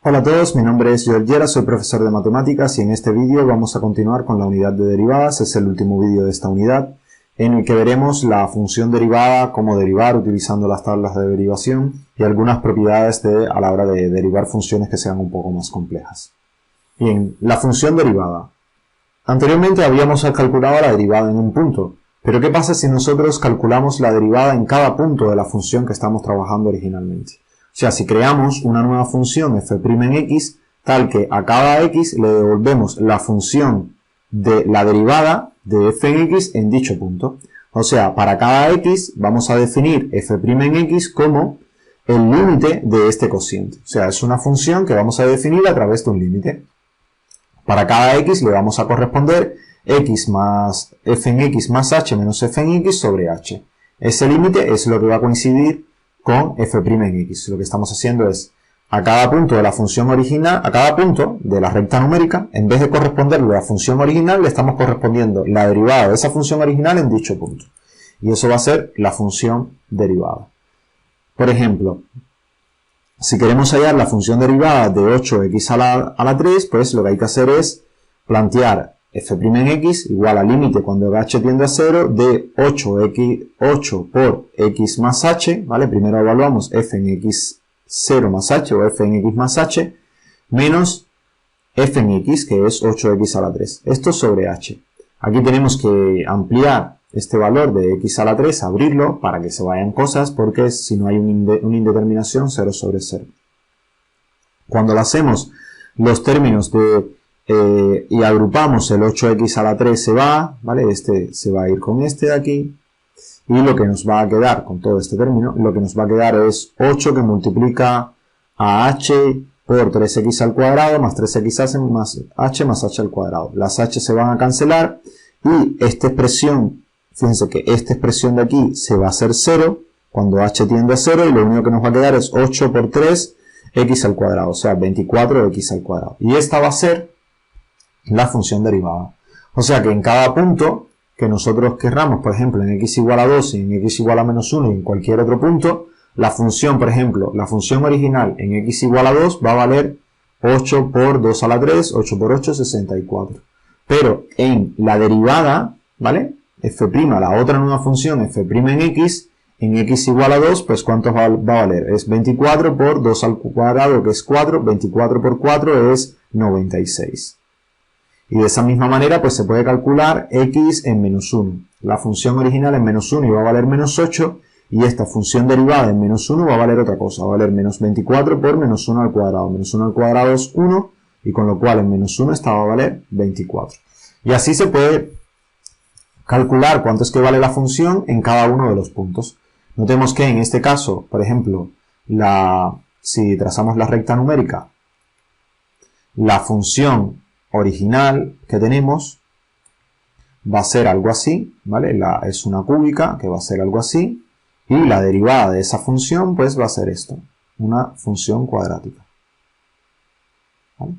Hola a todos, mi nombre es Joel Llera, soy profesor de matemáticas y en este vídeo vamos a continuar con la unidad de derivadas. Es el último vídeo de esta unidad en el que veremos la función derivada, cómo derivar utilizando las tablas de derivación y algunas propiedades a la hora de derivar funciones que sean un poco más complejas. Bien, la función derivada. Anteriormente habíamos calculado la derivada en un punto, pero ¿qué pasa si nosotros calculamos la derivada en cada punto de la función que estamos trabajando originalmente? O sea, si creamos una nueva función f' en x, tal que a cada x le devolvemos la función de la derivada de f en x en dicho punto. O sea, para cada x vamos a definir f' en x como el límite de este cociente. O sea, es una función que vamos a definir a través de un límite. Para cada x le vamos a corresponder x más f en x más h menos f en x sobre h. Ese límite es lo que va a coincidir con f' en x. Lo que estamos haciendo es, a cada punto de la función original, a cada punto de la recta numérica, en vez de corresponderle a la función original, le estamos correspondiendo la derivada de esa función original en dicho punto. Y eso va a ser la función derivada. Por ejemplo, si queremos hallar la función derivada de 8x a la 3, pues lo que hay que hacer es plantear f' en x igual al límite cuando h tiende a 0 de 8 por x más h, ¿vale? Primero evaluamos f en x0 más h o f en x más h, menos f en x, que es 8x a la 3. Esto sobre h. Aquí tenemos que ampliar este valor de x a la 3, abrirlo para que se vayan cosas, porque si no hay una indeterminación, 0 sobre 0. Cuando lo hacemos, los términos y agrupamos el 8x a la 3 se va, ¿vale? Este se va a ir con este de aquí. Y lo que nos va a quedar con todo este término, lo que nos va a quedar es 8 que multiplica a h por 3x al cuadrado más 3x más h al cuadrado. Las h se van a cancelar y esta expresión, fíjense que esta expresión de aquí se va a hacer 0 cuando h tiende a 0 y lo único que nos va a quedar es 8 por 3 x al cuadrado, o sea 24x al cuadrado. Y esta va a ser la función derivada. O sea que en cada punto que nosotros querramos, por ejemplo, en x igual a 2 y en x igual a menos 1 y en cualquier otro punto, la función, por ejemplo, la función original en x igual a 2 va a valer 8 por 2 a la 3, 8 por 8, 64. Pero en la derivada, ¿vale? f', la otra nueva función f' en x igual a 2, pues ¿cuánto va a valer? Es 24 por 2 al cuadrado, que es 4, 24 por 4 es 96. Y de esa misma manera pues se puede calcular x en menos 1. La función original en menos 1 iba a valer menos 8 y esta función derivada en menos 1 va a valer otra cosa, va a valer menos 24 por menos 1 al cuadrado. Menos 1 al cuadrado es 1 y con lo cual en menos 1 esta va a valer 24. Y así se puede calcular cuánto es que vale la función en cada uno de los puntos. Notemos que en este caso, por ejemplo, si trazamos la recta numérica, la función original que tenemos va a ser algo así, ¿vale? Es una cúbica que va a ser algo así y la derivada de esa función pues va a ser esto, una función cuadrática. ¿Vale?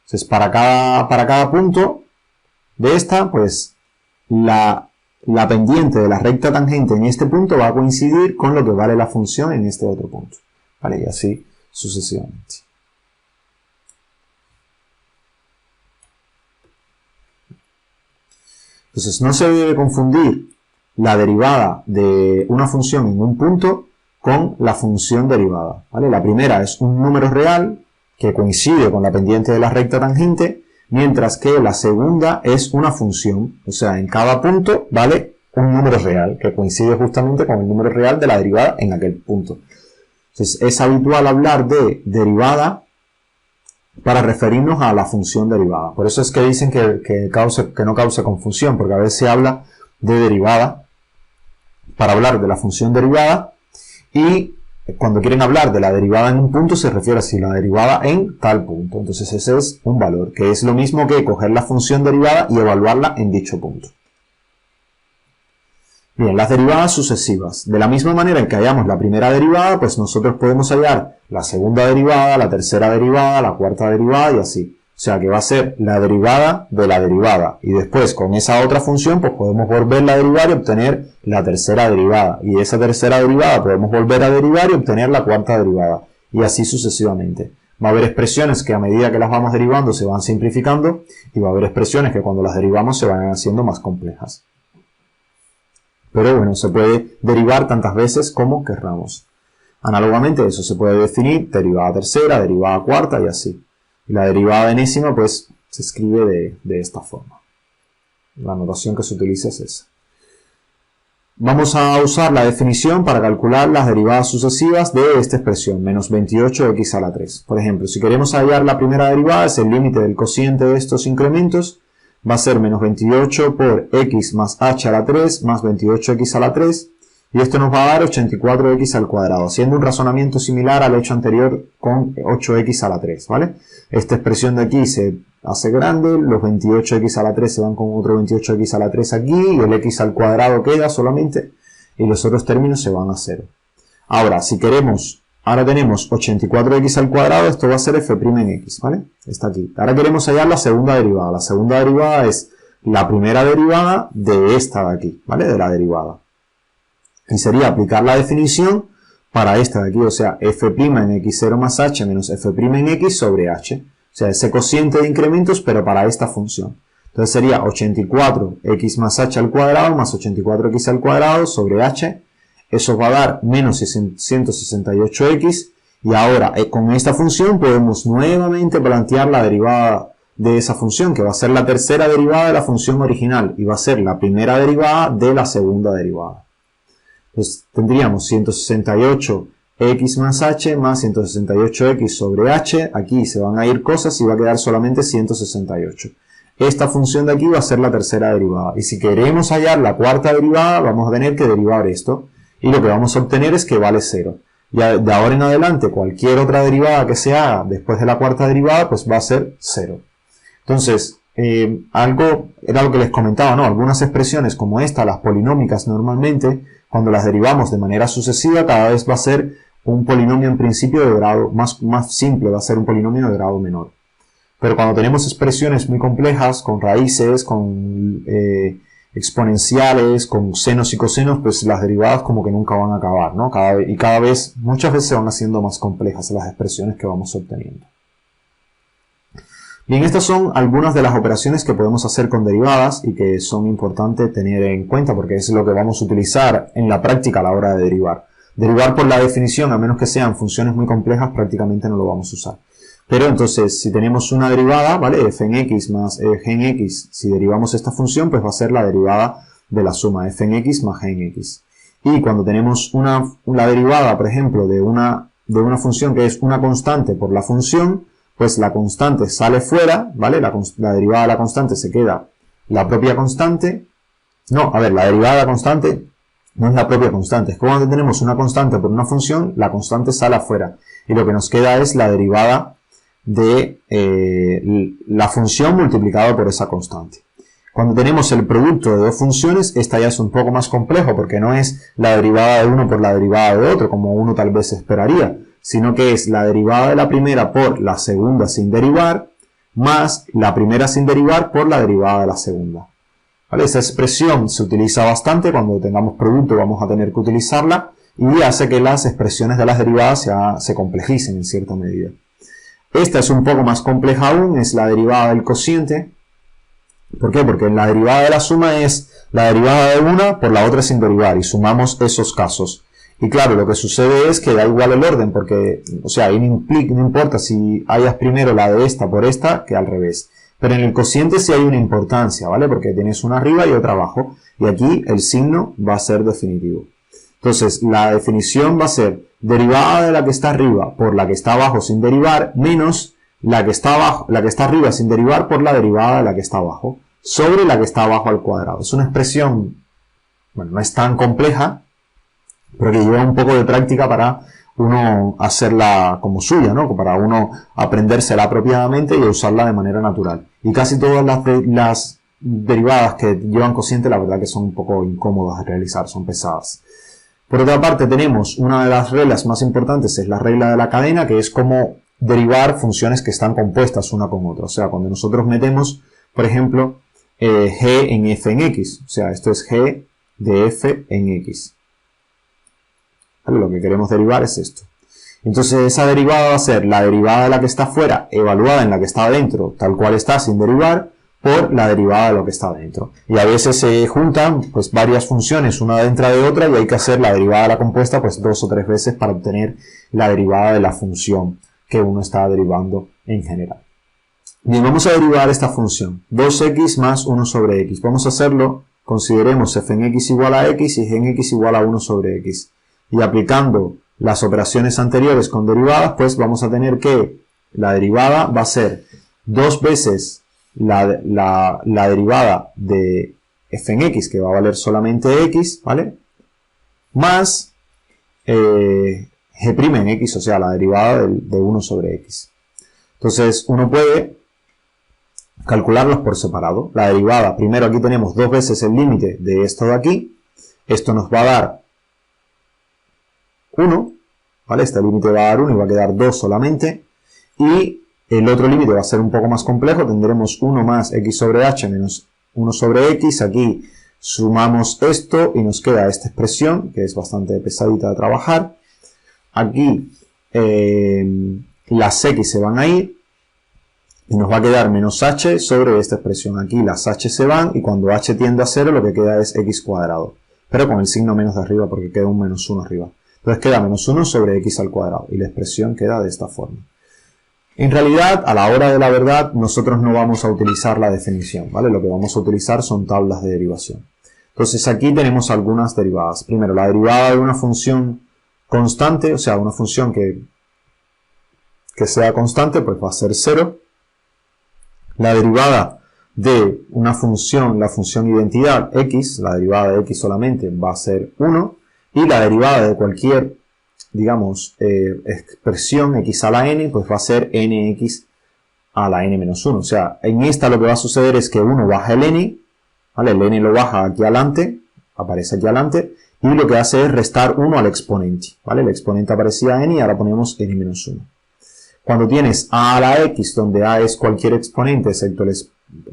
Entonces para cada punto de esta pues la pendiente de la recta tangente en este punto va a coincidir con lo que vale la función en este otro punto, ¿vale? Y así sucesivamente. Entonces no se debe confundir la derivada de una función en un punto con la función derivada, ¿vale? La primera es un número real que coincide con la pendiente de la recta tangente, mientras que la segunda es una función, o sea, en cada punto vale un número real que coincide justamente con el número real de la derivada en aquel punto. Entonces es habitual hablar de derivada para referirnos a la función derivada. Por eso es que dicen que no cause confusión, porque a veces se habla de derivada para hablar de la función derivada y cuando quieren hablar de la derivada en un punto se refiere a si la derivada en tal punto. Entonces ese es un valor, que es lo mismo que coger la función derivada y evaluarla en dicho punto. Bien, las derivadas sucesivas. De la misma manera en que hallamos la primera derivada, pues nosotros podemos hallar la segunda derivada, la tercera derivada, la cuarta derivada y así. O sea que va a ser la derivada de la derivada. Y después con esa otra función pues podemos volverla a derivar y obtener la tercera derivada. Y esa tercera derivada podemos volver a derivar y obtener la cuarta derivada. Y así sucesivamente. Va a haber expresiones que a medida que las vamos derivando se van simplificando y va a haber expresiones que cuando las derivamos se van haciendo más complejas. Pero bueno, se puede derivar tantas veces como querramos. Análogamente eso se puede definir derivada tercera, derivada cuarta y así. Y la derivada enésima pues se escribe de esta forma. La notación que se utiliza es esa. Vamos a usar la definición para calcular las derivadas sucesivas de esta expresión, menos 28x a la 3. Por ejemplo, si queremos hallar la primera derivada, es el límite del cociente de estos incrementos, va a ser menos 28 por x más h a la 3 más 28x a la 3, y esto nos va a dar 84x al cuadrado, haciendo un razonamiento similar al hecho anterior con 8x a la 3, ¿vale? Esta expresión de aquí se hace grande, los 28x a la 3 se van con otro 28x a la 3 aquí, y el x al cuadrado queda solamente, y los otros términos se van a 0. Ahora, si queremos, ahora tenemos 84x al cuadrado, esto va a ser f' en x, ¿vale? Está aquí. Ahora queremos hallar la segunda derivada. La segunda derivada es la primera derivada de esta de aquí, ¿vale? De la derivada. Y sería aplicar la definición para esta de aquí, o sea, f' en x0 más h menos f' en x sobre h. O sea, ese cociente de incrementos, pero para esta función. Entonces sería 84x más h al cuadrado más 84x al cuadrado sobre h. Eso va a dar menos 168x. Y ahora, con esta función podemos nuevamente plantear la derivada de esa función, que va a ser la tercera derivada de la función original. Y va a ser la primera derivada de la segunda derivada. Entonces tendríamos 168x más h más 168x sobre h. Aquí se van a ir cosas y va a quedar solamente 168. Esta función de aquí va a ser la tercera derivada. Y si queremos hallar la cuarta derivada, vamos a tener que derivar esto. Y lo que vamos a obtener es que vale 0. Ya de ahora en adelante, cualquier otra derivada que se haga después de la cuarta derivada, pues va a ser 0. Entonces, era lo que les comentaba, ¿no? Algunas expresiones como esta, las polinómicas normalmente, cuando las derivamos de manera sucesiva, cada vez va a ser un polinomio en principio de grado más simple, va a ser un polinomio de grado menor. Pero cuando tenemos expresiones muy complejas, con raíces, con exponenciales, con senos y cosenos, pues las derivadas como que nunca van a acabar, ¿no? Muchas veces se van haciendo más complejas las expresiones que vamos obteniendo. Bien, estas son algunas de las operaciones que podemos hacer con derivadas y que son importantes tener en cuenta porque es lo que vamos a utilizar en la práctica a la hora de derivar. Derivar por la definición, a menos que sean funciones muy complejas, prácticamente no lo vamos a usar. Pero entonces, si tenemos una derivada, ¿vale? F en x más g en x, si derivamos esta función, pues va a ser la derivada de la suma f en x más g en x. Y cuando tenemos la derivada, por ejemplo, de una función que es una constante por la función, pues la constante sale fuera, ¿vale? La derivada de la constante se queda la propia constante. No, a ver, la derivada de la constante no es la propia constante. Es que cuando tenemos una constante por una función, la constante sale afuera. Y lo que nos queda es la derivada de la función multiplicada por esa constante. Cuando tenemos el producto de dos funciones, esta ya es un poco más complejo porque no es la derivada de uno por la derivada de otro, como uno tal vez esperaría, sino que es la derivada de la primera por la segunda sin derivar, más la primera sin derivar por la derivada de la segunda. ¿Vale? Esa expresión se utiliza bastante, cuando tengamos producto vamos a tener que utilizarla, y hace que las expresiones de las derivadas se complejicen en cierta medida. Esta es un poco más compleja aún, es la derivada del cociente. ¿Por qué? Porque la derivada de la suma es la derivada de una por la otra sin derivar, y sumamos esos casos. Y claro, lo que sucede es que da igual el orden, porque, o sea, ahí no importa si hayas primero la de esta por esta que al revés. Pero en el cociente sí hay una importancia, ¿vale? Porque tienes una arriba y otra abajo, y aquí el signo va a ser definitivo. Entonces, la definición va a ser derivada de la que está arriba por la que está abajo sin derivar, menos la que está arriba sin derivar por la derivada de la que está abajo, sobre la que está abajo al cuadrado. Es una expresión, bueno, no es tan compleja, pero que lleva un poco de práctica para uno hacerla como suya, ¿no? Para uno aprendérsela apropiadamente y usarla de manera natural. Y casi todas las derivadas que llevan cociente, la verdad que son un poco incómodas de realizar, son pesadas. Por otra parte, tenemos una de las reglas más importantes, es la regla de la cadena, que es como derivar funciones que están compuestas una con otra. O sea, cuando nosotros metemos, por ejemplo, g en f en x, o sea, esto es g de f en x. ¿Vale? Lo que queremos derivar es esto. Entonces esa derivada va a ser la derivada de la que está fuera evaluada en la que está dentro, tal cual está sin derivar, por la derivada de lo que está dentro. Y a veces se juntan pues varias funciones una dentro de otra y hay que hacer la derivada de la compuesta pues 2 o 3 veces para obtener la derivada de la función que uno está derivando en general. Bien, vamos a derivar esta función, 2x más 1 sobre x. Vamos a hacerlo, consideremos f en x igual a x y g en x igual a 1 sobre x. Y aplicando las operaciones anteriores con derivadas, pues vamos a tener que la derivada va a ser 2 veces la derivada de f en x, que va a valer solamente x, ¿vale? Más g' en x, o sea, la derivada de 1 sobre x. Entonces, uno puede calcularlos por separado. La derivada, primero aquí tenemos 2 veces el límite de esto de aquí. Esto nos va a dar 1, ¿vale? Este límite va a dar 1 y va a quedar 2 solamente. Y el otro límite va a ser un poco más complejo. Tendremos 1 más x sobre h menos 1 sobre x. Aquí sumamos esto y nos queda esta expresión, que es bastante pesadita de trabajar. Aquí las x se van a ir. Y nos va a quedar menos h sobre esta expresión. Aquí las h se van y cuando h tiende a 0 lo que queda es x cuadrado. Pero con el signo menos de arriba porque queda un menos 1 arriba. Entonces queda menos 1 sobre x al cuadrado. Y la expresión queda de esta forma. En realidad, a la hora de la verdad, nosotros no vamos a utilizar la definición, ¿vale? Lo que vamos a utilizar son tablas de derivación. Entonces aquí tenemos algunas derivadas. Primero, la derivada de una función constante, o sea, una función que sea constante, pues va a ser 0. La derivada de una función, la función identidad x, la derivada de x solamente va a ser 1, y la derivada de cualquier, digamos, expresión x a la n, pues va a ser nx a la n menos 1. O sea, en esta lo que va a suceder es que uno baja el n, ¿vale? El n lo baja aquí adelante, aparece aquí adelante, y lo que hace es restar 1 al exponente, ¿vale? El exponente aparecía n y ahora ponemos n menos 1. Cuando tienes a la x, donde a es cualquier exponente, excepto el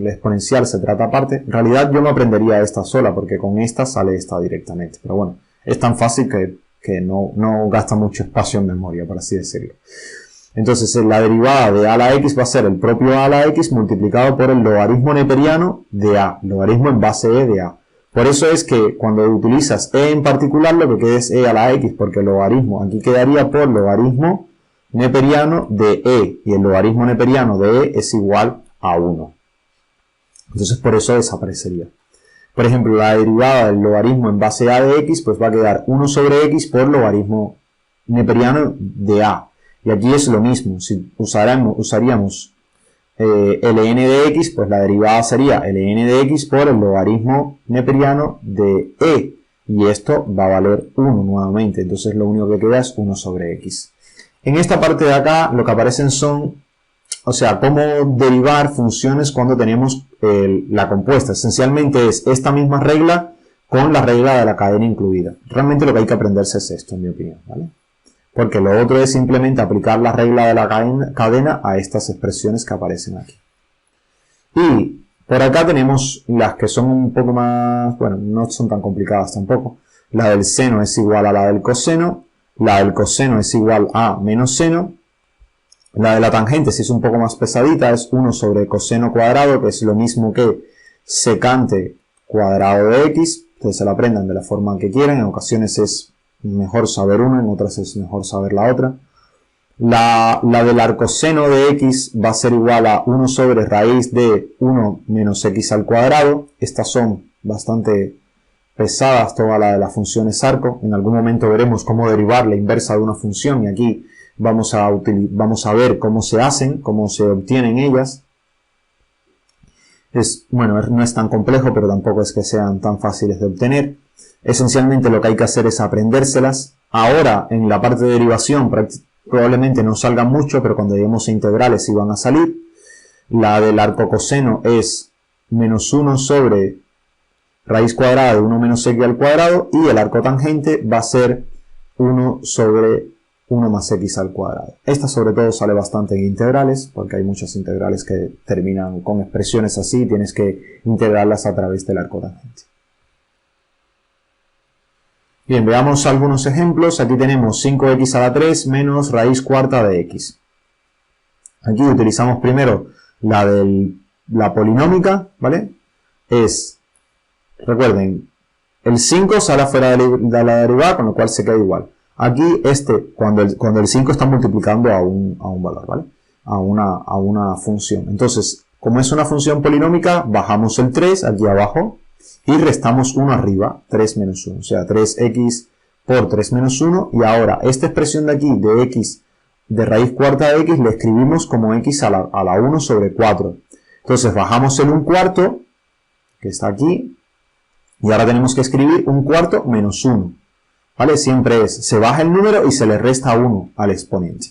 exponencial se trata aparte, en realidad yo me aprendería esta sola, porque con esta sale esta directamente. Pero bueno, es tan fácil que no gasta mucho espacio en memoria, por así decirlo. Entonces la derivada de a a la x va a ser el propio a la x multiplicado por el logaritmo neperiano de a, logaritmo en base e de a. Por eso es que cuando utilizas e en particular lo que queda es e a la x, porque el logaritmo aquí quedaría por logaritmo neperiano de e, y el logaritmo neperiano de e es igual a 1. Entonces por eso desaparecería. Por ejemplo, la derivada del logaritmo en base a de x, pues va a quedar 1 sobre x por logaritmo neperiano de a. Y aquí es lo mismo, si usaríamos ln de x, pues la derivada sería ln de x por el logaritmo neperiano de e. Y esto va a valer 1 nuevamente, entonces lo único que queda es 1 sobre x. En esta parte de acá lo que aparecen son, o sea, cómo derivar funciones cuando tenemos la compuesta. Esencialmente es esta misma regla con la regla de la cadena incluida. Realmente lo que hay que aprenderse es esto, en mi opinión, ¿vale? Porque lo otro es simplemente aplicar la regla de la cadena a estas expresiones que aparecen aquí. Y por acá tenemos las que son un poco más, bueno, no son tan complicadas tampoco. La del seno es igual a la del coseno. La del coseno es igual a menos seno. La de la tangente, si es un poco más pesadita, es 1 sobre coseno cuadrado, que es lo mismo que secante cuadrado de x. Entonces se la aprendan de la forma que quieran. En ocasiones es mejor saber una, en otras es mejor saber la otra. La del arcoseno de x va a ser igual a 1 sobre raíz de 1 menos x al cuadrado. Estas son bastante pesadas, toda la de las funciones arco. En algún momento veremos cómo derivar la inversa de una función y aquí vamos a ver cómo se hacen, cómo se obtienen ellas. Bueno, no es tan complejo, pero tampoco es que sean tan fáciles de obtener. Esencialmente lo que hay que hacer es aprendérselas. Ahora, en la parte de derivación, probablemente no salgan mucho, pero cuando lleguemos a integrales sí van a salir. La del arcocoseno es menos 1 sobre raíz cuadrada de 1 menos x al cuadrado, y el arco tangente va a ser 1 sobre 1 más x al cuadrado. Esta sobre todo sale bastante en integrales, porque hay muchas integrales que terminan con expresiones así, y tienes que integrarlas a través del arco tangente. Bien, veamos algunos ejemplos. Aquí tenemos 5x a la 3 menos raíz cuarta de x. Aquí utilizamos primero la polinómica, ¿vale? Recuerden, el 5 sale fuera de la derivada, con lo cual se queda igual. Aquí cuando el 5 está multiplicando a un valor, ¿vale? A una función. Entonces, como es una función polinómica, bajamos el 3 aquí abajo y restamos 1 arriba, 3 menos 1. O sea, 3x por 3 menos 1. Y ahora, esta expresión de aquí, de x, de raíz cuarta de x, le escribimos como x a la 1 sobre 4. Entonces, bajamos el 1 cuarto, que está aquí, y ahora tenemos que escribir 1 cuarto menos 1. ¿Vale? Siempre se baja el número y se le resta 1 al exponente.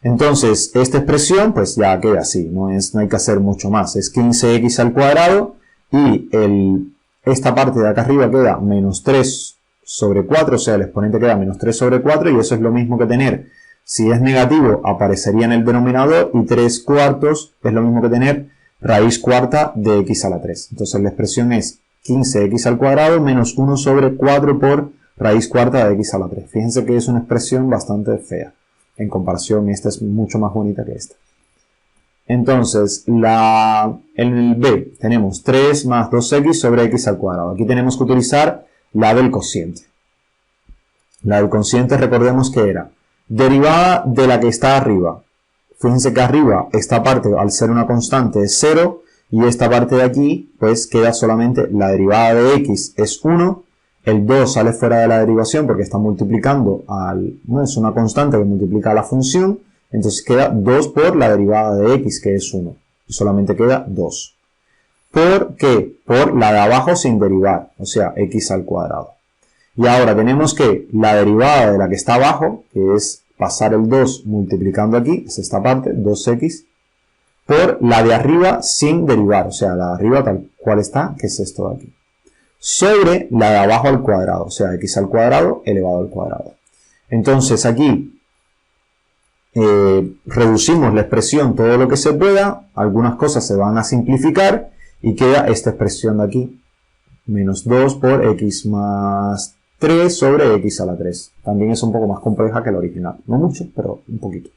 Entonces, esta expresión pues ya queda así, no hay que hacer mucho más. Es 15x al cuadrado y esta parte de acá arriba queda menos 3 sobre 4, o sea, el exponente queda menos 3 sobre 4 y eso es lo mismo que tener, si es negativo aparecería en el denominador y 3 cuartos es lo mismo que tener raíz cuarta de x a la 3. Entonces la expresión es 15x al cuadrado menos 1 sobre 4 por raíz cuarta de x a la 3. Fíjense que es una expresión bastante fea. En comparación, esta es mucho más bonita que esta. Entonces, en el B tenemos 3 más 2x sobre x al cuadrado. Aquí tenemos que utilizar la del cociente. La del cociente, recordemos que era derivada de la que está arriba. Fíjense que arriba esta parte, al ser una constante, es 0. Y esta parte de aquí, pues queda solamente la derivada de x es 1. El 2 sale fuera de la derivación porque está multiplicando no es una constante que multiplica a la función. Entonces queda 2 por la derivada de x, que es 1. Y solamente queda 2. ¿Por qué? Por la de abajo sin derivar, o sea, x al cuadrado. Y ahora tenemos que la derivada de la que está abajo, que es pasar el 2 multiplicando aquí, es esta parte, 2x, por la de arriba sin derivar, o sea, la de arriba tal cual está, que es esto de aquí, sobre la de abajo al cuadrado, o sea, x al cuadrado elevado al cuadrado. Entonces aquí reducimos la expresión todo lo que se pueda, algunas cosas se van a simplificar y queda esta expresión de aquí, menos 2 por x más 3 sobre x a la 3. También es un poco más compleja que la original, no mucho, pero un poquito.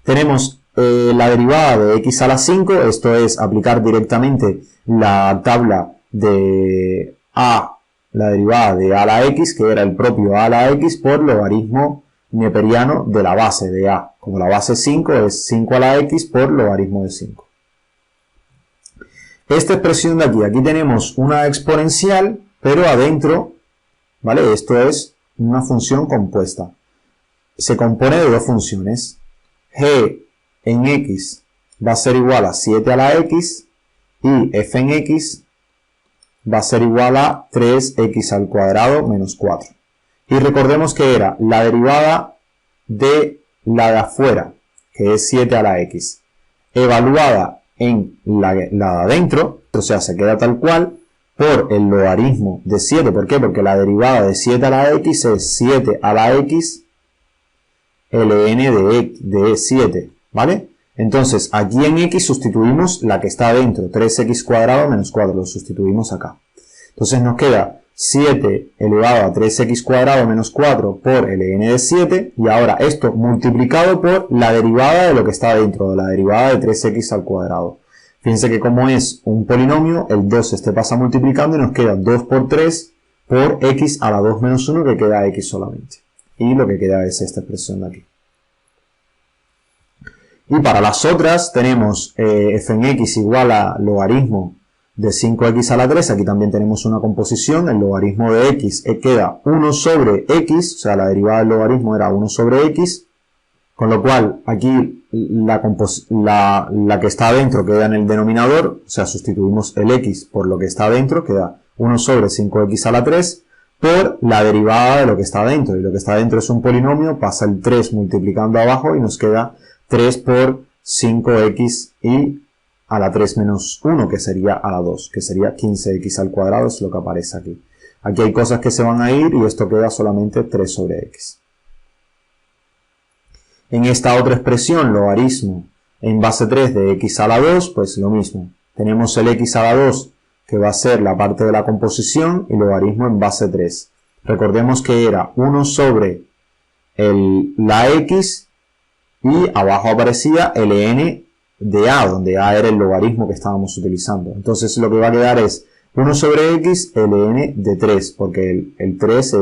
Tenemos la derivada de x a la 5, esto es aplicar directamente la tabla de a, la derivada de a a la x, que era el propio a a la x, por logaritmo neperiano de la base de a. Como la base 5 es 5 a la x por logaritmo de 5. Esta expresión de aquí tenemos una exponencial, pero adentro, ¿vale? Esto es una función compuesta. Se compone de dos funciones. G en x va a ser igual a 7 a la x y f en x va a ser igual a 3x al cuadrado menos 4. Y recordemos que era la derivada de la de afuera, que es 7 a la x, evaluada en la de adentro, o sea, se queda tal cual, por el logaritmo de 7. ¿Por qué? Porque la derivada de 7 a la x es 7 a la x ln de 7, ¿vale? Entonces, aquí en x sustituimos la que está adentro, 3x cuadrado menos 4, lo sustituimos acá. Entonces nos queda 7 elevado a 3x cuadrado menos 4 por ln de 7, y ahora esto multiplicado por la derivada de lo que está adentro, de la derivada de 3x al cuadrado. Fíjense que como es un polinomio, el 2 pasa multiplicando y nos queda 2 por 3 por x a la 2 menos 1, que queda x solamente. Y lo que queda es esta expresión de aquí. Y para las otras tenemos f en x igual a logaritmo de 5x a la 3. Aquí también tenemos una composición. El logaritmo de x queda 1 sobre x, o sea, la derivada del logaritmo era 1 sobre x. Con lo cual, aquí la que está adentro queda en el denominador, o sea, sustituimos el x por lo que está adentro, queda 1 sobre 5x a la 3, por la derivada de lo que está adentro. Y lo que está adentro es un polinomio, pasa el 3 multiplicando abajo y nos queda 3 por 5x y a la 3 menos 1, que sería a la 2, que sería 15x al cuadrado, es lo que aparece aquí. Aquí hay cosas que se van a ir y esto queda solamente 3 sobre x. En esta otra expresión, logaritmo en base 3 de x a la 2, pues lo mismo. Tenemos el x a la 2, que va a ser la parte de la composición, y logaritmo en base 3. Recordemos que era 1 sobre la x y abajo aparecía ln de a, donde a era el logaritmo que estábamos utilizando. Entonces lo que va a quedar es 1 sobre x ln de 3, porque el 3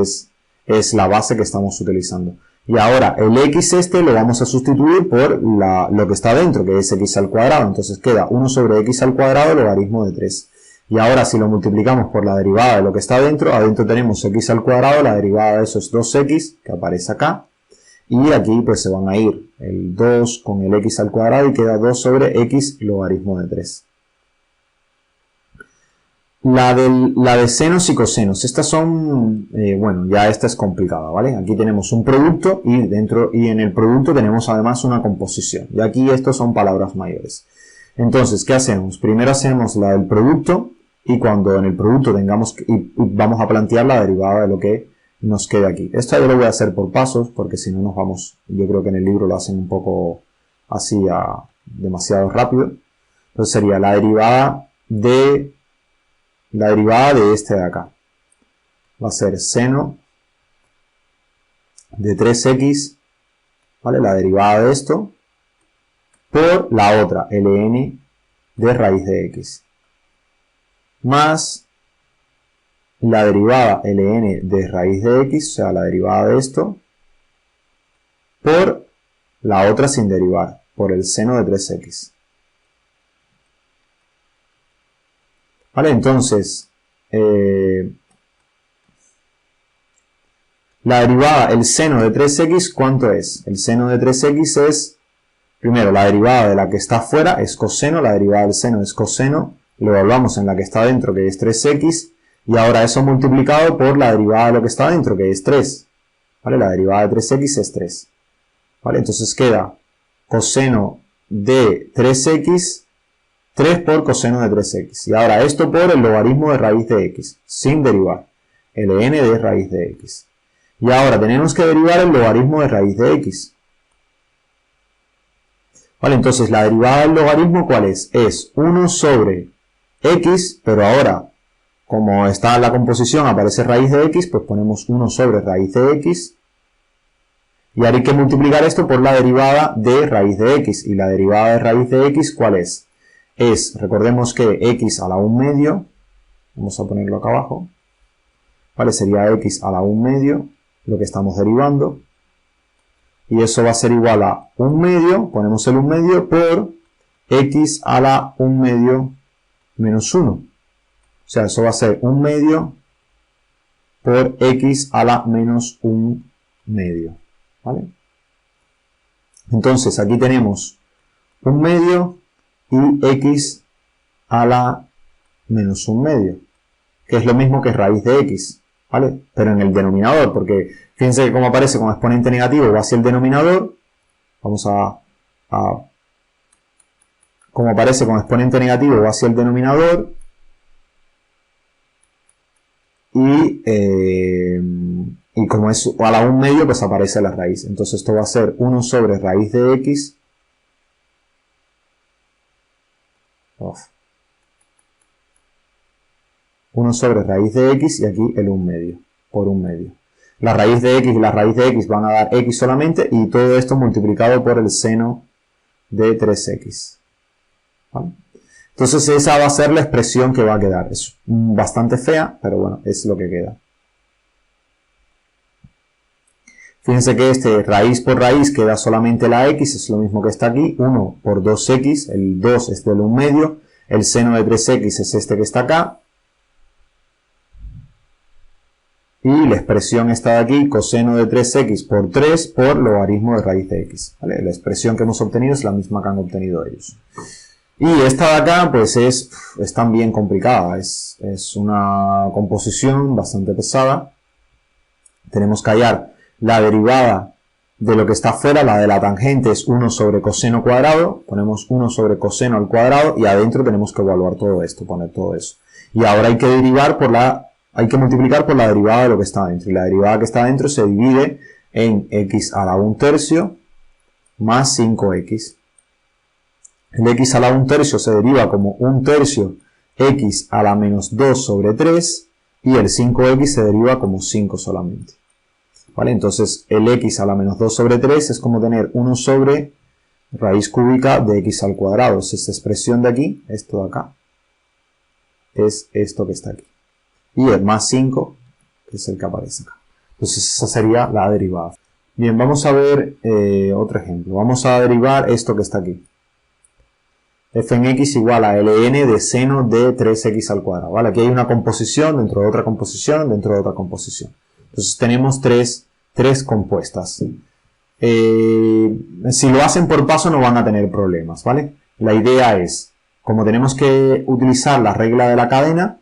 es la base que estamos utilizando. Y ahora el x lo vamos a sustituir por lo que está dentro, que es x al cuadrado. Entonces queda 1 sobre x al cuadrado logaritmo de 3. Y ahora si lo multiplicamos por la derivada de lo que está adentro tenemos x al cuadrado, la derivada de eso es 2x, que aparece acá. Y aquí pues se van a ir el 2 con el x al cuadrado y queda 2 sobre x logaritmo de 3. La de senos y cosenos, estas son, bueno, ya esta es complicada, ¿vale? Aquí tenemos un producto y en el producto tenemos además una composición. Y aquí estos son palabras mayores. Entonces, ¿qué hacemos? Primero hacemos la del producto y cuando en el producto tengamos, y vamos a plantear la derivada de lo que nos quede aquí. Esto yo lo voy a hacer por pasos porque si no nos vamos, yo creo que en el libro lo hacen un poco así, demasiado rápido. Entonces sería la derivada de este de acá. Va a ser seno de 3x, ¿vale? La derivada de esto por la otra, ln de raíz de x. Más la derivada ln de raíz de x, o sea, la derivada de esto, por la otra sin derivar, por el seno de 3x. Vale, entonces, la derivada, el seno de 3x, ¿cuánto es? El seno de 3x es, primero, la derivada de la que está afuera es coseno, la derivada del seno es coseno, lo evaluamos en la que está dentro, que es 3x, y ahora eso multiplicado por la derivada de lo que está dentro, que es 3. ¿Vale? La derivada de 3x es 3. ¿Vale? Entonces queda coseno de 3x, 3 por coseno de 3x. Y ahora esto por el logaritmo de raíz de x, sin derivar. ln de raíz de x. Y ahora tenemos que derivar el logaritmo de raíz de x. Vale, entonces la derivada del logaritmo, ¿cuál es? Es 1 sobre x, pero ahora, como está en la composición, aparece raíz de x, pues ponemos 1 sobre raíz de x. Y ahora hay que multiplicar esto por la derivada de raíz de x. Y la derivada de raíz de x, ¿cuál es? Recordemos que x a la 1 medio, vamos a ponerlo acá abajo, ¿vale? Sería x a la 1 medio, lo que estamos derivando, y eso va a ser igual a 1 medio, ponemos el 1 medio, por x a la 1 medio menos 1. O sea, eso va a ser 1 medio por x a la menos 1 medio, ¿vale? Entonces, aquí tenemos 1 medio y x a la menos 1 medio, que es lo mismo que raíz de x, ¿vale? Pero en el denominador, porque fíjense que como aparece como exponente negativo va hacia el denominador, vamos como aparece como exponente negativo va hacia el denominador, y como es a la 1 medio, pues aparece la raíz. Entonces esto va a ser 1 sobre raíz de x, 1 sobre raíz de x y aquí el 1 medio, por 1 medio. La raíz de x y la raíz de x van a dar x solamente y todo esto multiplicado por el seno de 3x. ¿Vale? Entonces esa va a ser la expresión que va a quedar. Es bastante fea, pero bueno, es lo que queda. Fíjense que raíz por raíz queda solamente la x, es lo mismo que está aquí, 1 por 2x, el 2 es del 1 medio, el seno de 3x es este que está acá, y la expresión está de aquí, coseno de 3x por 3 por logaritmo de raíz de x. ¿Vale? La expresión que hemos obtenido es la misma que han obtenido ellos. Y esta de acá, pues es también complicada, es una composición bastante pesada. Tenemos que hallar la derivada de lo que está afuera, la de la tangente es 1 sobre coseno cuadrado, ponemos 1 sobre coseno al cuadrado y adentro tenemos que evaluar todo esto, poner todo eso. Y ahora hay que multiplicar por la derivada de lo que está adentro. Y la derivada que está adentro se divide en x a la 1 tercio más 5x. El x a la 1 tercio se deriva como 1 tercio x a la menos 2 sobre 3. y el 5x se deriva como 5 solamente. ¿Vale? Entonces el x a la menos 2 sobre 3 es como tener 1 sobre raíz cúbica de x al cuadrado. Es esta expresión de aquí, esto de acá, es esto que está aquí. Y el más 5, que es el que aparece acá. Entonces esa sería la derivada. Bien, vamos a ver otro ejemplo. Vamos a derivar esto que está aquí. F en x igual a ln de seno de 3x al cuadrado. ¿Vale? Aquí hay una composición dentro de otra composición dentro de otra composición. Entonces tenemos tres compuestas. Si lo hacen por paso no van a tener problemas, ¿vale? La idea es, como tenemos que utilizar la regla de la cadena,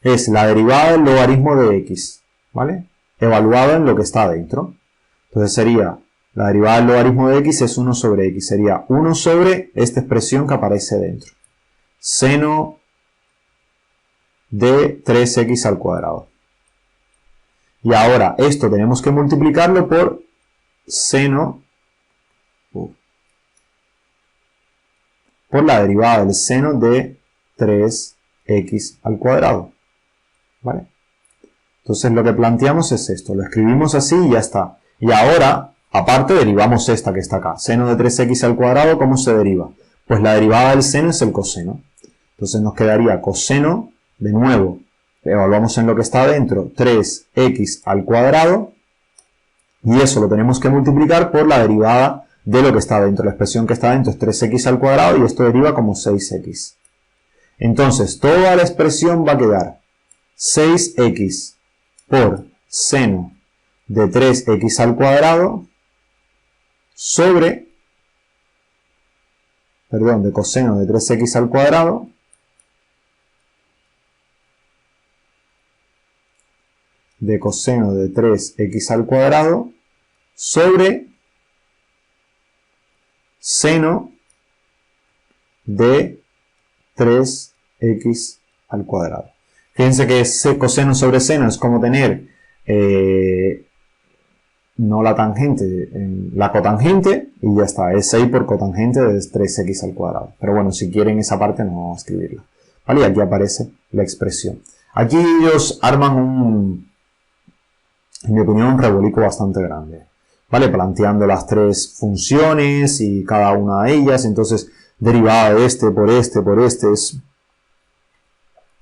es la derivada del logaritmo de x, ¿vale? Evaluado en lo que está dentro. Entonces sería, la derivada del logaritmo de x es 1 sobre x. Sería 1 sobre esta expresión que aparece dentro. Seno de 3x al cuadrado. Y ahora esto tenemos que multiplicarlo por seno por la derivada del seno de 3x al cuadrado. ¿Vale? Entonces lo que planteamos es esto. Lo escribimos así y ya está. Y ahora, aparte, derivamos esta que está acá. Seno de 3x al cuadrado, ¿cómo se deriva? Pues la derivada del seno es el coseno. Entonces nos quedaría coseno, de nuevo, evaluamos en lo que está dentro, 3x al cuadrado, y eso lo tenemos que multiplicar por la derivada de lo que está dentro. La expresión que está dentro es 3x al cuadrado y esto deriva como 6x. Entonces, toda la expresión va a quedar 6x por seno de 3x al cuadrado sobre, de coseno de 3x al cuadrado de coseno de 3x al cuadrado sobre seno de 3x al cuadrado. Fíjense que ese coseno sobre seno es como tener no la tangente, la cotangente, y ya está, es 6 por cotangente de 3x al cuadrado. Pero bueno, si quieren esa parte no vamos a escribirla. ¿Vale? Y aquí aparece la expresión. Aquí ellos arman en mi opinión, un rebolico bastante grande. ¿Vale? Planteando las tres funciones y cada una de ellas. Entonces, derivada de este por este por este es...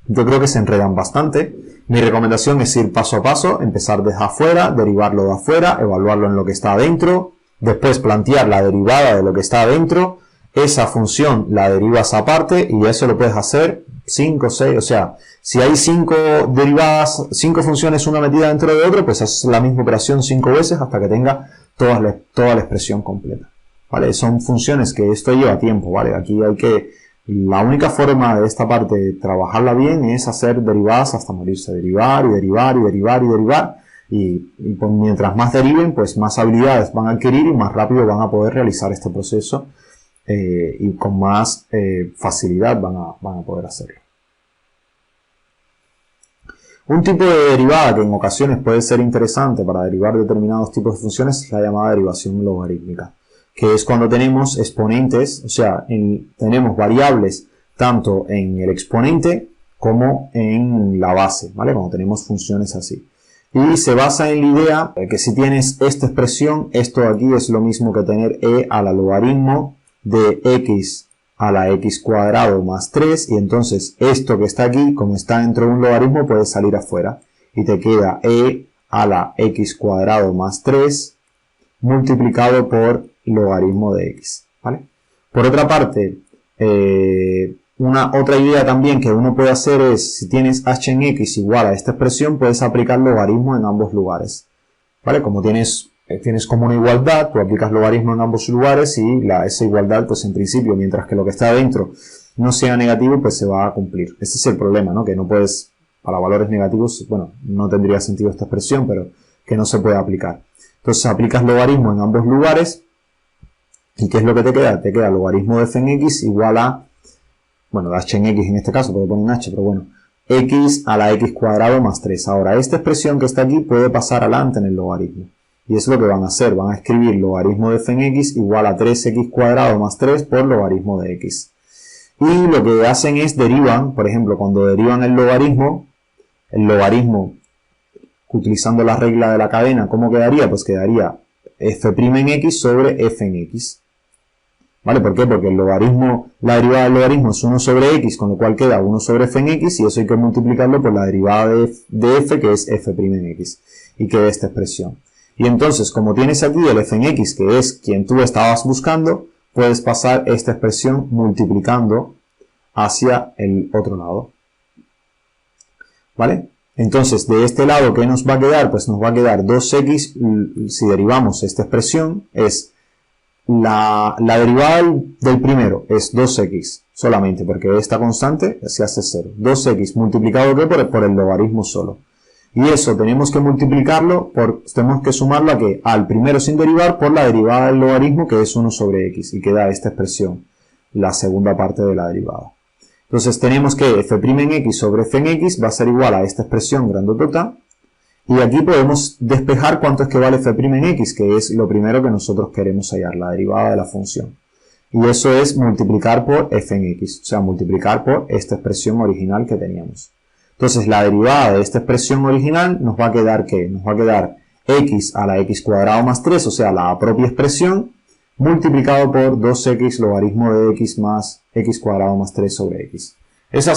Yo creo que se enredan bastante. Mi recomendación es ir paso a paso, empezar desde afuera, derivarlo de afuera, evaluarlo en lo que está adentro, después plantear la derivada de lo que está adentro, esa función la derivas aparte y eso lo puedes hacer 5, 6, o sea, si hay 5 derivadas, 5 funciones una metida dentro de otra, pues haces la misma operación 5 veces hasta que tenga toda la expresión completa. ¿Vale? Son funciones que esto lleva tiempo, ¿vale? Aquí hay que... La única forma de esta parte de trabajarla bien es hacer derivadas hasta morirse. Derivar y derivar y derivar y derivar. Y pues mientras más deriven, pues más habilidades van a adquirir y más rápido van a poder realizar este proceso. Y con más facilidad van a poder hacerlo. Un tipo de derivada que en ocasiones puede ser interesante para derivar determinados tipos de funciones es la llamada derivación logarítmica, que es cuando tenemos exponentes, o sea, tenemos variables tanto en el exponente como en la base, ¿vale? Cuando tenemos funciones así. Y se basa en la idea de que si tienes esta expresión, esto de aquí es lo mismo que tener e a la logaritmo de x a la x cuadrado más 3, y entonces esto que está aquí, como está dentro de un logaritmo, puede salir afuera. Y te queda e a la x cuadrado más 3 multiplicado por logaritmo de x, ¿vale? Por otra parte, otra idea también que uno puede hacer es, si tienes h en x igual a esta expresión, puedes aplicar logaritmo en ambos lugares, ¿vale? Como tienes como una igualdad, tú aplicas logaritmo en ambos lugares y esa igualdad, pues en principio, mientras que lo que está adentro no sea negativo, pues se va a cumplir. Ese es el problema, ¿no? Que no puedes, para valores negativos, bueno, no tendría sentido esta expresión, pero que no se puede aplicar. Entonces aplicas logaritmo en ambos lugares. ¿Y qué es lo que te queda? Te queda logaritmo de f en x igual a, bueno, de h en x en este caso, porque ponen h, pero bueno, x a la x cuadrado más 3. Ahora, esta expresión que está aquí puede pasar adelante en el logaritmo. Y es lo que van a hacer. Van a escribir logaritmo de f en x igual a 3x cuadrado más 3 por logaritmo de x. Y lo que hacen es derivan, por ejemplo, cuando derivan el logaritmo, el logaritmo utilizando la regla de la cadena, ¿cómo quedaría? Pues quedaría f' en x sobre f en x. ¿Vale? ¿Por qué? Porque el logaritmo, la derivada del logaritmo es 1 sobre x, con lo cual queda 1 sobre f en x, y eso hay que multiplicarlo por la derivada de f, que es f' en x, y queda esta expresión. Y entonces, como tienes aquí el f en x, que es quien tú estabas buscando, puedes pasar esta expresión multiplicando hacia el otro lado. ¿Vale? Entonces, de este lado, ¿qué nos va a quedar? Pues nos va a quedar 2x, si derivamos esta expresión, es la derivada del primero es 2x solamente, porque esta constante se hace 0. 2x multiplicado por el logaritmo solo. Y eso tenemos que multiplicarlo, tenemos que sumarlo a ¿qué? Al primero sin derivar por la derivada del logaritmo, que es 1 sobre x, y queda esta expresión, la segunda parte de la derivada. Entonces tenemos que f' en x sobre f en x va a ser igual a esta expresión grandotota. Y aquí podemos despejar cuánto es que vale f' en x, que es lo primero que nosotros queremos hallar, la derivada de la función. Y eso es multiplicar por f en x, o sea, multiplicar por esta expresión original que teníamos. Entonces, la derivada de esta expresión original nos va a quedar, ¿qué? Nos va a quedar x a la x cuadrado más 3, o sea, la propia expresión, multiplicado por 2x logaritmo de x más x cuadrado más 3 sobre x. Esa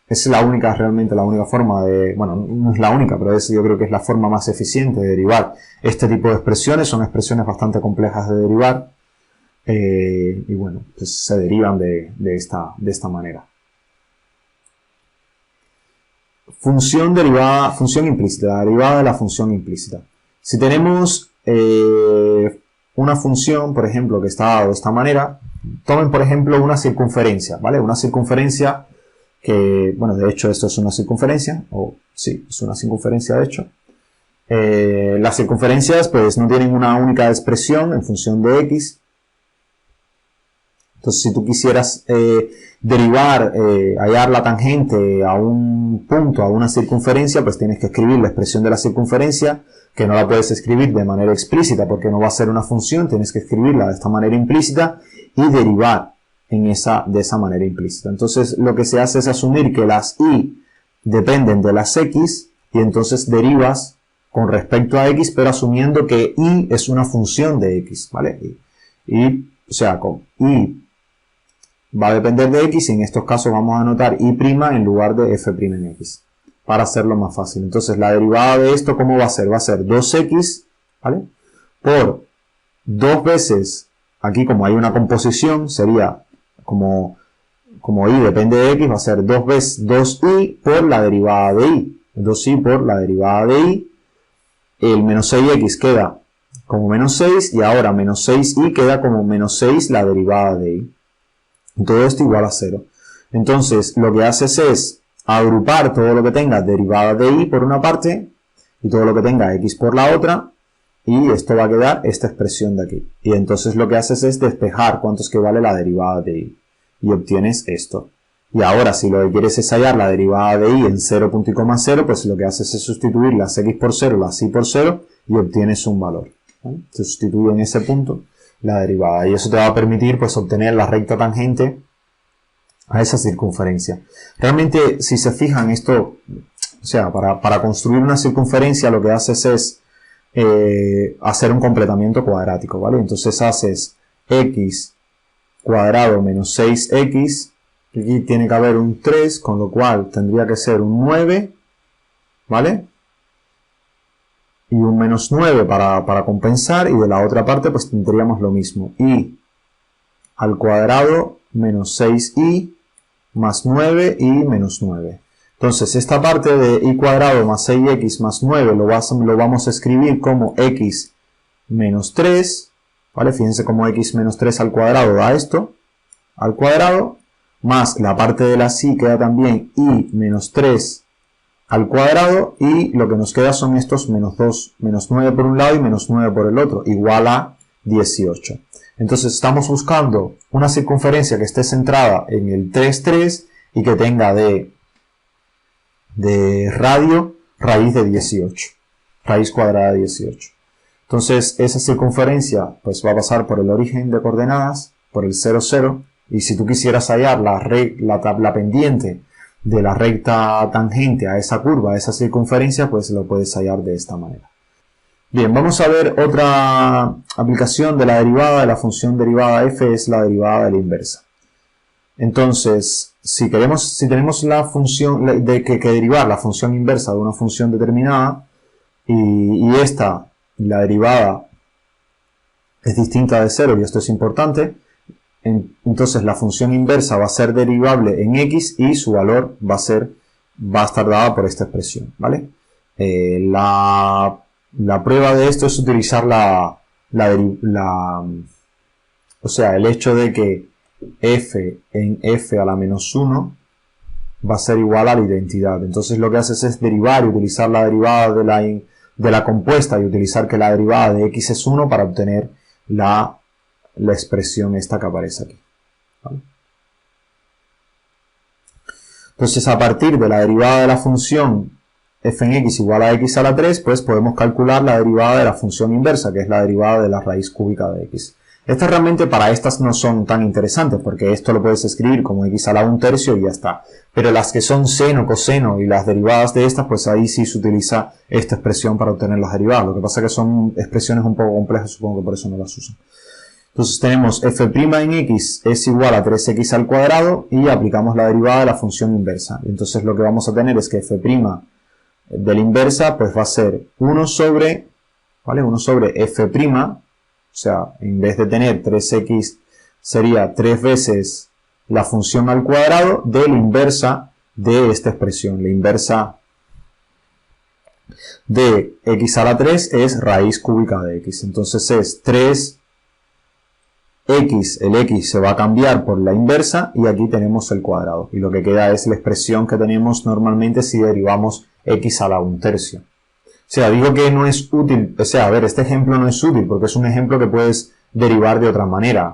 es la única, realmente la única forma de, bueno, no es la única, pero yo creo que es la forma más eficiente de derivar este tipo de expresiones. Son expresiones bastante complejas de derivar y bueno, pues se derivan de esta manera. Función derivada, función implícita, la derivada de la función implícita. Si tenemos una función, por ejemplo, que está dada de esta manera, tomen por ejemplo una circunferencia, ¿vale? Una circunferencia que, bueno, de hecho esto es una circunferencia, o sí, es una circunferencia de hecho. Las circunferencias pues no tienen una única expresión en función de x. Entonces si tú quisieras derivar, hallar la tangente a un punto, a una circunferencia, pues tienes que escribir la expresión de la circunferencia, que no la puedes escribir de manera explícita porque no va a ser una función, tienes que escribirla de esta manera implícita y derivar de esa manera implícita. Entonces lo que se hace es asumir que las y dependen de las x y entonces derivas con respecto a x, pero asumiendo que y es una función de x, ¿vale? O sea, con y va a depender de x y en estos casos vamos a anotar y' en lugar de f' en x para hacerlo más fácil. Entonces la derivada de esto, ¿cómo va a ser? Va a ser 2x, ¿vale? Por 2 veces, aquí como hay una composición, sería como y depende de x, va a ser 2 veces 2y por la derivada de y. 2y por la derivada de y. El menos 6x queda como menos 6 y ahora menos 6y queda como menos 6 la derivada de y. Todo esto igual a 0. Entonces lo que haces es agrupar todo lo que tenga derivada de y por una parte y todo lo que tenga x por la otra, y esto va a quedar esta expresión de aquí. Y entonces lo que haces es despejar cuánto es que vale la derivada de y. Y obtienes esto. Y ahora si lo que quieres es hallar la derivada de y en 0.0, pues lo que haces es sustituir las x por 0, las y por 0 y obtienes un valor. ¿Vale? Se sustituye en ese punto la derivada. Y eso te va a permitir pues obtener la recta tangente a esa circunferencia. Realmente si se fijan esto, o sea, para construir una circunferencia lo que haces es hacer un completamiento cuadrático, ¿vale? Entonces haces x cuadrado menos 6x, aquí tiene que haber un 3, con lo cual tendría que ser un 9, ¿vale? Y un menos 9 para compensar, y de la otra parte pues tendríamos lo mismo, y al cuadrado menos 6y más 9 y menos 9. Entonces esta parte de y cuadrado más 6x más 9 lo vamos a escribir como x menos 3, ¿vale? Fíjense como x menos 3 al cuadrado da esto, al cuadrado, más la parte de la y queda también y menos 3 al cuadrado, y lo que nos queda son estos menos 2, menos 9 por un lado y menos 9 por el otro, igual a 18. Entonces estamos buscando una circunferencia que esté centrada en el 3, 3 y que tenga de radio raíz de 18, raíz cuadrada de 18. Entonces esa circunferencia pues va a pasar por el origen de coordenadas, por el 0, 0, y si tú quisieras hallar la pendiente de la recta tangente a esa curva, a esa circunferencia, pues lo puedes hallar de esta manera. Bien, vamos a ver otra aplicación de la derivada de la función derivada f, es la derivada de la inversa. Entonces, si tenemos la función que derivar la función inversa de una función determinada y la derivada es distinta de 0, y esto es importante, entonces la función inversa va a ser derivable en x y su valor va a estar dada por esta expresión, ¿vale? La prueba de esto es utilizar o sea, el hecho de que f en f a la menos 1 va a ser igual a la identidad. Entonces lo que haces es derivar y utilizar la derivada de la compuesta y utilizar que la derivada de x es 1 para obtener la expresión esta que aparece aquí, ¿vale? Entonces, a partir de la derivada de la función f en x igual a x a la 3, pues podemos calcular la derivada de la función inversa, que es la derivada de la raíz cúbica de x. Estas realmente para estas no son tan interesantes, porque esto lo puedes escribir como x a la 1/3 y ya está. Pero las que son seno, coseno y las derivadas de estas, pues ahí sí se utiliza esta expresión para obtener las derivadas. Lo que pasa es que son expresiones un poco complejas, supongo que por eso no las usan. Entonces tenemos f' en x es igual a 3x al cuadrado y aplicamos la derivada de la función inversa. Entonces lo que vamos a tener es que f' de la inversa pues va a ser 1 sobre f', o sea, en vez de tener 3x sería 3 veces la función al cuadrado de la inversa de esta expresión. La inversa de x a la 3 es raíz cúbica de x. Entonces es 3x, el x se va a cambiar por la inversa y aquí tenemos el cuadrado. Y lo que queda es la expresión que tenemos normalmente si derivamos x a la 1/3. O sea, digo que no es útil, o sea, a ver, este ejemplo no es útil porque es un ejemplo que puedes derivar de otra manera,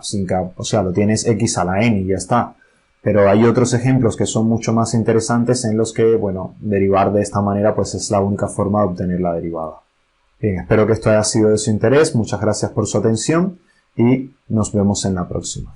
o sea, lo tienes x a la n y ya está. Pero hay otros ejemplos que son mucho más interesantes en los que, bueno, derivar de esta manera pues es la única forma de obtener la derivada. Bien, espero que esto haya sido de su interés, muchas gracias por su atención y nos vemos en la próxima.